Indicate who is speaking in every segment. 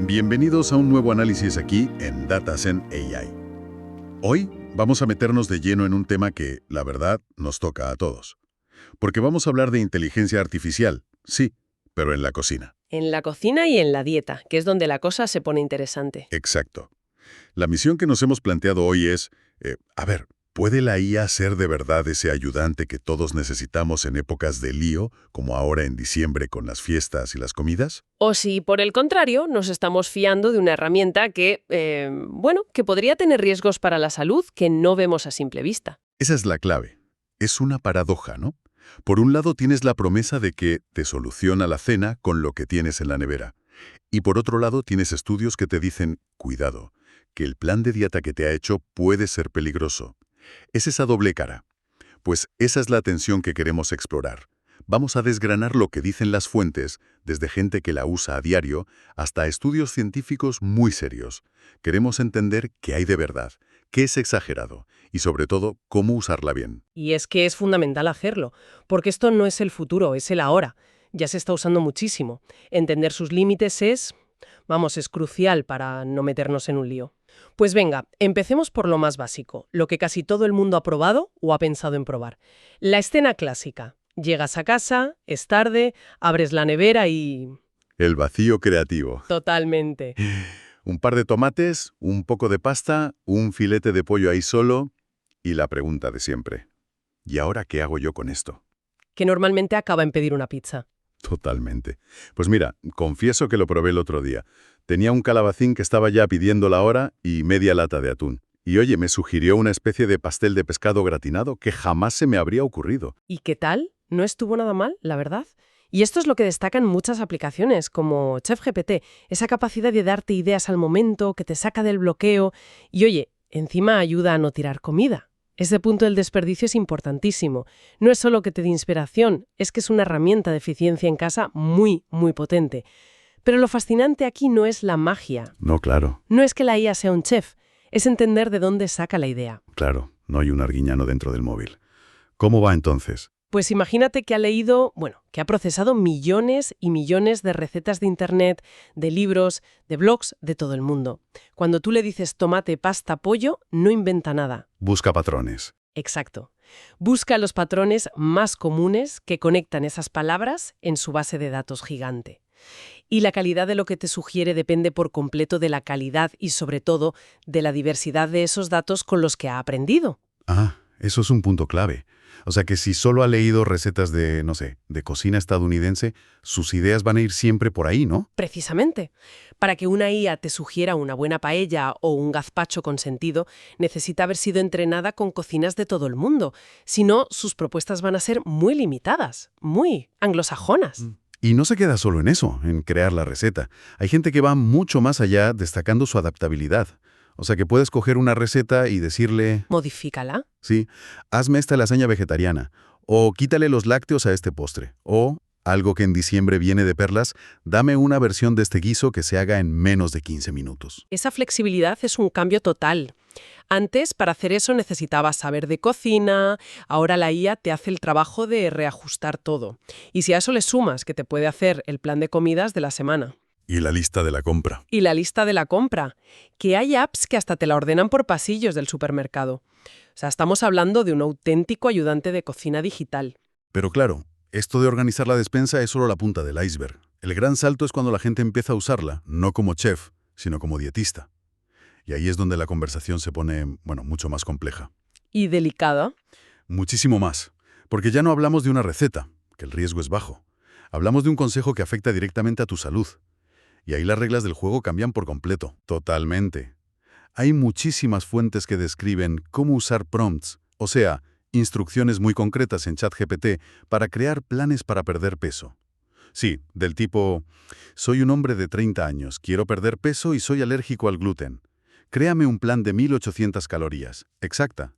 Speaker 1: Bienvenidos a un nuevo análisis aquí en DataSen AI. Hoy vamos a meternos de lleno en un tema que, la verdad, nos toca a todos. Porque vamos a hablar de inteligencia artificial, sí, pero en la cocina.
Speaker 2: En la cocina y en la dieta, que es donde la cosa se pone interesante.
Speaker 1: Exacto. La misión que nos hemos planteado hoy es, ¿puede la IA ser de verdad ese ayudante que todos necesitamos en épocas de lío, como ahora en diciembre con las fiestas y las comidas?
Speaker 2: O si, por el contrario, nos estamos fiando de una herramienta que, que podría tener riesgos para la salud que no vemos a simple vista.
Speaker 1: Esa es la clave. Es una paradoja, ¿no? Por un lado tienes la promesa de que te soluciona la cena con lo que tienes en la nevera. Y por otro lado tienes estudios que te dicen, cuidado, que el plan de dieta que te ha hecho puede ser peligroso. Es esa doble cara. Pues esa es la tensión que queremos explorar. Vamos a desgranar lo que dicen las fuentes, desde gente que la usa a diario hasta estudios científicos muy serios. Queremos entender qué hay de verdad, qué es exagerado y, sobre todo, cómo usarla bien.
Speaker 2: Y es que es fundamental hacerlo, porque esto no es el futuro, es el ahora. Ya se está usando muchísimo. Entender sus límites es crucial para no meternos en un lío. Pues venga, empecemos por lo más básico, lo que casi todo el mundo ha probado o ha pensado en probar. La escena clásica. Llegas a casa, es tarde, abres la nevera y...
Speaker 1: El vacío creativo.
Speaker 2: Totalmente.
Speaker 1: Un par de tomates, un poco de pasta, un filete de pollo ahí solo y la pregunta de siempre. ¿Y ahora qué hago yo con esto?
Speaker 2: Que normalmente acaba en pedir una pizza.
Speaker 1: Totalmente. Pues mira, confieso que lo probé el otro día. Tenía un calabacín que estaba ya pidiendo la hora y media lata de atún. Y oye, me sugirió una especie de pastel de pescado gratinado que jamás se me habría ocurrido.
Speaker 2: ¿Y qué tal? No estuvo nada mal, la verdad. Y esto es lo que destacan muchas aplicaciones, como ChatGPT, esa capacidad de darte ideas al momento, que te saca del bloqueo y, oye, encima ayuda a no tirar comida. Ese punto del desperdicio es importantísimo. No es solo que te dé inspiración, es que es una herramienta de eficiencia en casa muy, muy potente. Pero lo fascinante aquí no es la magia.
Speaker 1: No, claro.
Speaker 2: No es que la IA sea un chef, es entender de dónde saca la idea.
Speaker 1: Claro, no hay un arguiñano dentro del móvil. ¿Cómo va entonces?
Speaker 2: Pues imagínate que ha leído, que ha procesado millones y millones de recetas de Internet, de libros, de blogs de todo el mundo. Cuando tú le dices tomate, pasta, pollo, no inventa nada.
Speaker 1: Busca patrones.
Speaker 2: Exacto. Busca los patrones más comunes que conectan esas palabras en su base de datos gigante. Y la calidad de lo que te sugiere depende por completo de la calidad y, sobre todo, de la diversidad de esos datos con los que ha aprendido.
Speaker 1: Ah, eso es un punto clave. O sea que si solo ha leído recetas de, no sé, de cocina estadounidense, sus ideas van a ir siempre por ahí, ¿no?
Speaker 2: Precisamente. Para que una IA te sugiera una buena paella o un gazpacho con sentido, necesita haber sido entrenada con cocinas de todo el mundo. Si no, sus propuestas van a ser muy limitadas, muy anglosajonas.
Speaker 1: Y no se queda solo en eso, en crear la receta. Hay gente que va mucho más allá, destacando su adaptabilidad. O sea que puedes coger una receta y decirle...
Speaker 2: Modifícala.
Speaker 1: Sí, hazme esta lasaña vegetariana, o quítale los lácteos a este postre, o, algo que en diciembre viene de perlas, dame una versión de este guiso que se haga en menos de 15 minutos.
Speaker 2: Esa flexibilidad es un cambio total. Antes, para hacer eso necesitabas saber de cocina, ahora la IA te hace el trabajo de reajustar todo. Y si a eso le sumas que te puede hacer el plan de comidas de la semana.
Speaker 1: Y la lista de la compra.
Speaker 2: Y la lista de la compra, que hay apps que hasta te la ordenan por pasillos del supermercado. O sea, estamos hablando de un auténtico ayudante de cocina digital.
Speaker 1: Pero claro, esto de organizar la despensa es solo la punta del iceberg. El gran salto es cuando la gente empieza a usarla, no como chef, sino como dietista. Y ahí es donde la conversación se pone, mucho más compleja.
Speaker 2: ¿Y delicada?
Speaker 1: Muchísimo más. Porque ya no hablamos de una receta, que el riesgo es bajo. Hablamos de un consejo que afecta directamente a tu salud. Y ahí las reglas del juego cambian por completo. Totalmente. Hay muchísimas fuentes que describen cómo usar prompts, o sea, instrucciones muy concretas en ChatGPT para crear planes para perder peso. Sí, del tipo, soy un hombre de 30 años, quiero perder peso y soy alérgico al gluten. Créame un plan de 1800 calorías, exacta,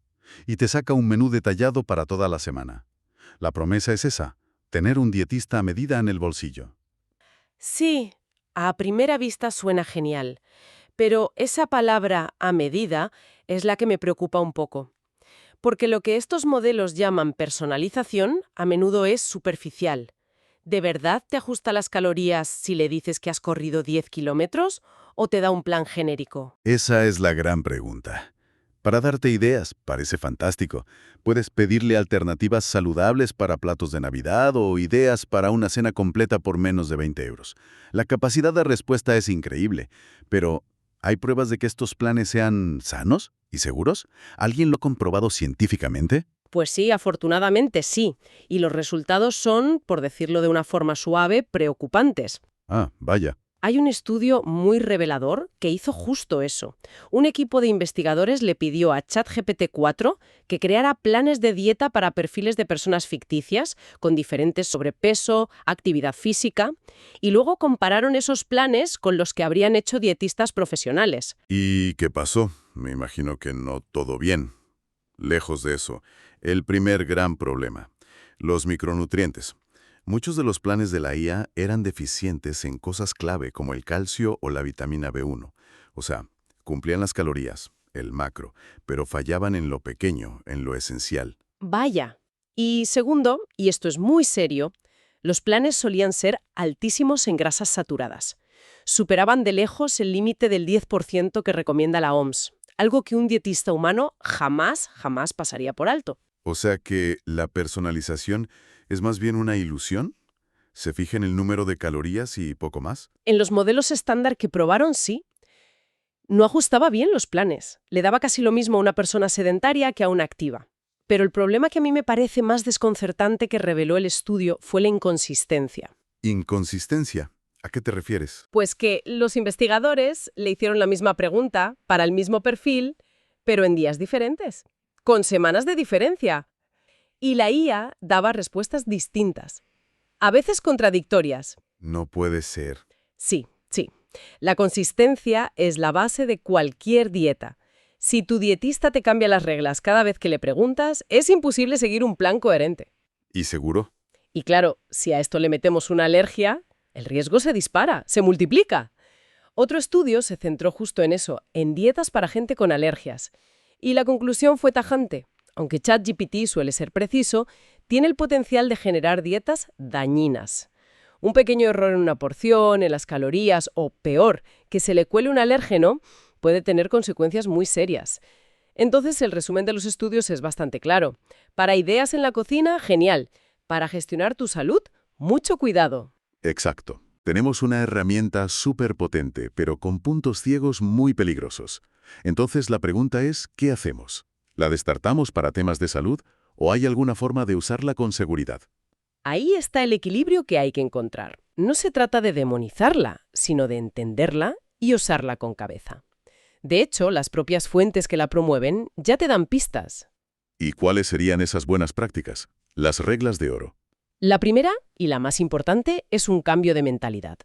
Speaker 1: y te saca un menú detallado para toda la semana. La promesa es esa, tener un dietista a medida en el bolsillo.
Speaker 2: Sí, a primera vista suena genial, pero esa palabra a medida es la que me preocupa un poco. Porque lo que estos modelos llaman personalización a menudo es superficial. ¿De verdad te ajusta las calorías si le dices que has corrido 10 kilómetros o te da un plan genérico?
Speaker 1: Esa es la gran pregunta. Para darte ideas, parece fantástico. Puedes pedirle alternativas saludables para platos de Navidad o ideas para una cena completa por menos de 20 euros. La capacidad de respuesta es increíble, pero ¿hay pruebas de que estos planes sean sanos y seguros? ¿Alguien lo ha comprobado científicamente?
Speaker 2: Pues sí, afortunadamente sí. Y los resultados son, por decirlo de una forma suave, preocupantes.
Speaker 1: Ah, vaya.
Speaker 2: Hay un estudio muy revelador que hizo justo eso. Un equipo de investigadores le pidió a ChatGPT-4 que creara planes de dieta para perfiles de personas ficticias con diferentes sobrepeso, actividad física, y luego compararon esos planes con los que habrían hecho dietistas profesionales.
Speaker 1: ¿Y qué pasó? Me imagino que no todo bien. Lejos de eso, el primer gran problema, los micronutrientes. Muchos de los planes de la IA eran deficientes en cosas clave como el calcio o la vitamina B1. O sea, cumplían las calorías, el macro, pero fallaban en lo pequeño, en lo esencial.
Speaker 2: Vaya. Y segundo, y esto es muy serio, los planes solían ser altísimos en grasas saturadas. Superaban de lejos el límite del 10% que recomienda la OMS, algo que un dietista humano jamás pasaría por alto.
Speaker 1: O sea que la personalización es más bien una ilusión. ¿Se fija en el número de calorías y poco más?
Speaker 2: En los modelos estándar que probaron, sí. No ajustaba bien los planes. Le daba casi lo mismo a una persona sedentaria que a una activa. Pero el problema que a mí me parece más desconcertante que reveló el estudio fue la inconsistencia.
Speaker 1: Inconsistencia. ¿A qué te refieres?
Speaker 2: Pues que los investigadores le hicieron la misma pregunta para el mismo perfil, pero en días diferentes, con semanas de diferencia. Y la IA daba respuestas distintas, a veces contradictorias.
Speaker 1: No puede ser.
Speaker 2: Sí. La consistencia es la base de cualquier dieta. Si tu dietista te cambia las reglas cada vez que le preguntas, es imposible seguir un plan coherente.
Speaker 1: ¿Y seguro?
Speaker 2: Y claro, si a esto le metemos una alergia, el riesgo se dispara, se multiplica. Otro estudio se centró justo en eso, en dietas para gente con alergias. Y la conclusión fue tajante. Aunque ChatGPT suele ser preciso, tiene el potencial de generar dietas dañinas. Un pequeño error en una porción, en las calorías, o peor, que se le cuele un alérgeno, puede tener consecuencias muy serias. Entonces, el resumen de los estudios es bastante claro. Para ideas en la cocina, genial. Para gestionar tu salud, mucho cuidado.
Speaker 1: Exacto. Tenemos una herramienta súper potente, pero con puntos ciegos muy peligrosos. Entonces la pregunta es, ¿qué hacemos? ¿La descartamos para temas de salud o hay alguna forma de usarla con seguridad?
Speaker 2: Ahí está el equilibrio que hay que encontrar. No se trata de demonizarla, sino de entenderla y usarla con cabeza. De hecho, las propias fuentes que la promueven ya te dan pistas.
Speaker 1: ¿Y cuáles serían esas buenas prácticas? Las reglas de oro.
Speaker 2: La primera, y la más importante, es un cambio de mentalidad.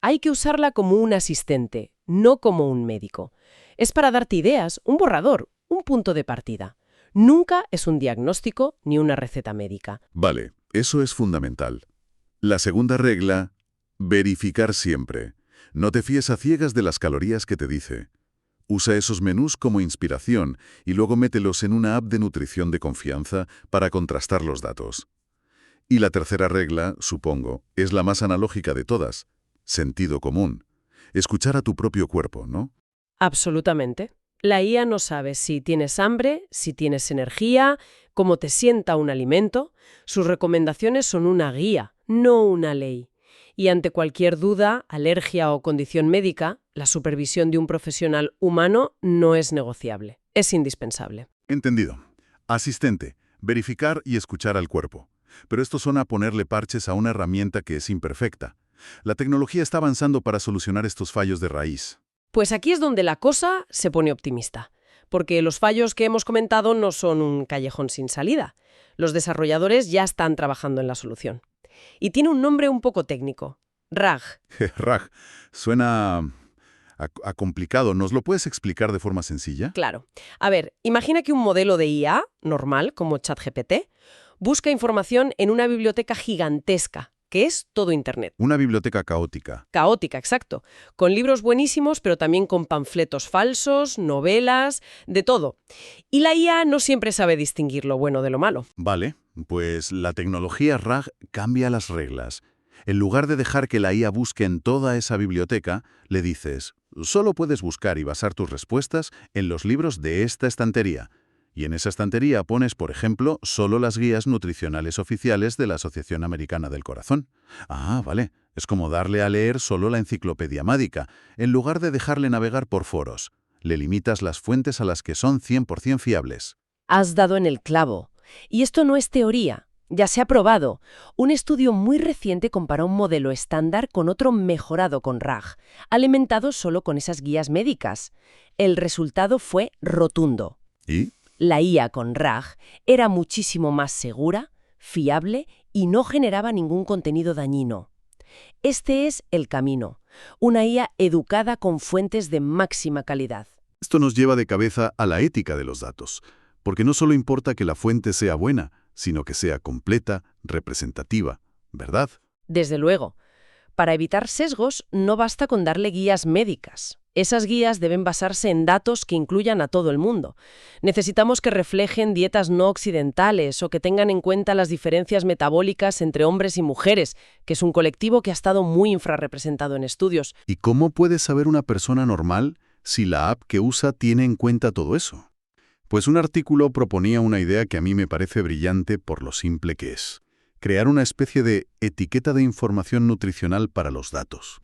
Speaker 2: Hay que usarla como un asistente, no como un médico. Es para darte ideas, un borrador, un punto de partida. Nunca es un diagnóstico ni una receta médica.
Speaker 1: Vale, eso es fundamental. La segunda regla, verificar siempre. No te fíes a ciegas de las calorías que te dice. Usa esos menús como inspiración y luego mételos en una app de nutrición de confianza para contrastar los datos. Y la tercera regla, supongo, es la más analógica de todas. Sentido común. Escuchar a tu propio cuerpo, ¿no?
Speaker 2: Absolutamente. La IA no sabe si tienes hambre, si tienes energía, cómo te sienta un alimento. Sus recomendaciones son una guía, no una ley. Y ante cualquier duda, alergia o condición médica, la supervisión de un profesional humano no es negociable. Es indispensable.
Speaker 1: Entendido. Asistente, verificar y escuchar al cuerpo. Pero esto suena a ponerle parches a una herramienta que es imperfecta. La tecnología está avanzando para solucionar estos fallos de raíz.
Speaker 2: Pues aquí es donde la cosa se pone optimista, porque los fallos que hemos comentado no son un callejón sin salida. Los desarrolladores ya están trabajando en la solución. Y tiene un nombre un poco técnico, RAG.
Speaker 1: RAG, suena a complicado. ¿Nos lo puedes explicar de forma sencilla?
Speaker 2: Claro. A ver, imagina que un modelo de IA, normal, como ChatGPT, busca información en una biblioteca gigantesca, que es todo Internet.
Speaker 1: Una biblioteca caótica.
Speaker 2: Caótica, exacto. Con libros buenísimos, pero también con panfletos falsos, novelas, de todo. Y la IA no siempre sabe distinguir lo bueno de lo malo.
Speaker 1: Vale, pues la tecnología RAG cambia las reglas. En lugar de dejar que la IA busque en toda esa biblioteca, le dices, solo puedes buscar y basar tus respuestas en los libros de esta estantería. Y en esa estantería pones, por ejemplo, solo las guías nutricionales oficiales de la Asociación Americana del Corazón. Ah, vale. Es como darle a leer solo la enciclopedia médica, en lugar de dejarle navegar por foros. Le limitas las fuentes a las que son 100% fiables.
Speaker 2: Has dado en el clavo. Y esto no es teoría. Ya se ha probado. Un estudio muy reciente comparó un modelo estándar con otro mejorado con RAG, alimentado solo con esas guías médicas. El resultado fue rotundo.
Speaker 1: ¿Y?
Speaker 2: La IA con RAG era muchísimo más segura, fiable y no generaba ningún contenido dañino. Este es el camino. Una IA educada con fuentes de máxima calidad.
Speaker 1: Esto nos lleva de cabeza a la ética de los datos, porque no solo importa que la fuente sea buena, sino que sea completa, representativa, ¿verdad?
Speaker 2: Desde luego. Para evitar sesgos, no basta con darle guías médicas. Esas guías deben basarse en datos que incluyan a todo el mundo. Necesitamos que reflejen dietas no occidentales o que tengan en cuenta las diferencias metabólicas entre hombres y mujeres, que es un colectivo que ha estado muy infrarrepresentado en estudios.
Speaker 1: ¿Y cómo puede saber una persona normal si la app que usa tiene en cuenta todo eso? Pues un artículo proponía una idea que a mí me parece brillante por lo simple que es. Crear una especie de etiqueta de información nutricional para los datos.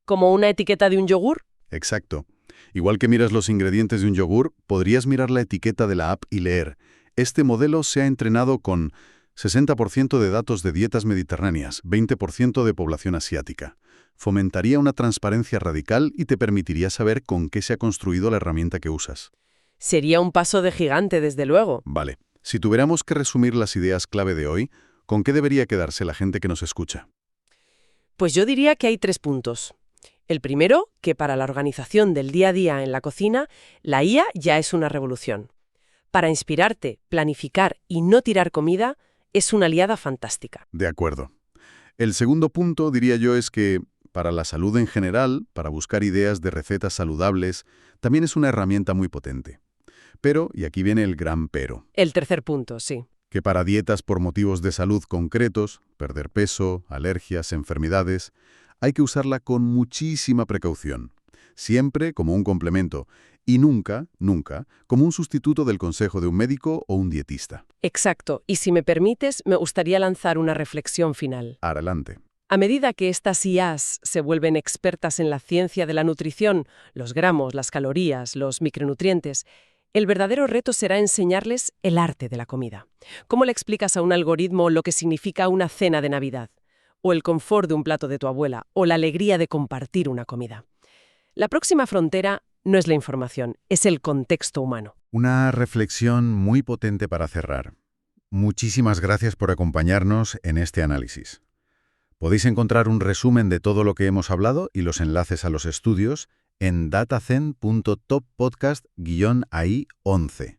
Speaker 2: ¿Como una etiqueta de un yogur?
Speaker 1: Exacto. Igual que miras los ingredientes de un yogur, podrías mirar la etiqueta de la app y leer: este modelo se ha entrenado con 60% de datos de dietas mediterráneas, 20% de población asiática. Fomentaría una transparencia radical y te permitiría saber con qué se ha construido la herramienta que usas.
Speaker 2: Sería un paso de gigante, desde luego.
Speaker 1: Vale. Si tuviéramos que resumir las ideas clave de hoy, ¿con qué debería quedarse la gente que nos escucha?
Speaker 2: Pues yo diría que hay 3 puntos. El primero, que para la organización del día a día en la cocina, la IA ya es una revolución. Para inspirarte, planificar y no tirar comida, es una aliada fantástica.
Speaker 1: De acuerdo. El segundo punto, diría yo, es que para la salud en general, para buscar ideas de recetas saludables, también es una herramienta muy potente. Pero, y aquí viene el gran pero,
Speaker 2: El tercer punto, sí.
Speaker 1: que para dietas por motivos de salud concretos, perder peso, alergias, enfermedades, hay que usarla con muchísima precaución, siempre como un complemento y nunca, nunca, como un sustituto del consejo de un médico o un dietista.
Speaker 2: Exacto. Y si me permites, me gustaría lanzar una reflexión final.
Speaker 1: Adelante.
Speaker 2: A medida que estas IAs se vuelven expertas en la ciencia de la nutrición, los gramos, las calorías, los micronutrientes, el verdadero reto será enseñarles el arte de la comida. ¿Cómo le explicas a un algoritmo lo que significa una cena de Navidad? O el confort de un plato de tu abuela, o la alegría de compartir una comida. La próxima frontera no es la información, es el contexto humano.
Speaker 1: Una reflexión muy potente para cerrar. Muchísimas gracias por acompañarnos en este análisis. Podéis encontrar un resumen de todo lo que hemos hablado y los enlaces a los estudios en datazen.toppodcast-AI11.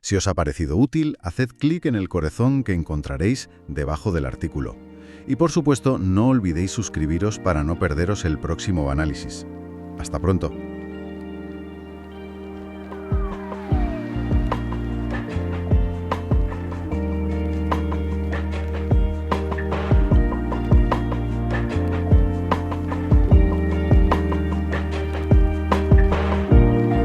Speaker 1: Si os ha parecido útil, haced clic en el corazón que encontraréis debajo del artículo. Y por supuesto, no olvidéis suscribiros para no perderos el próximo análisis. Hasta pronto.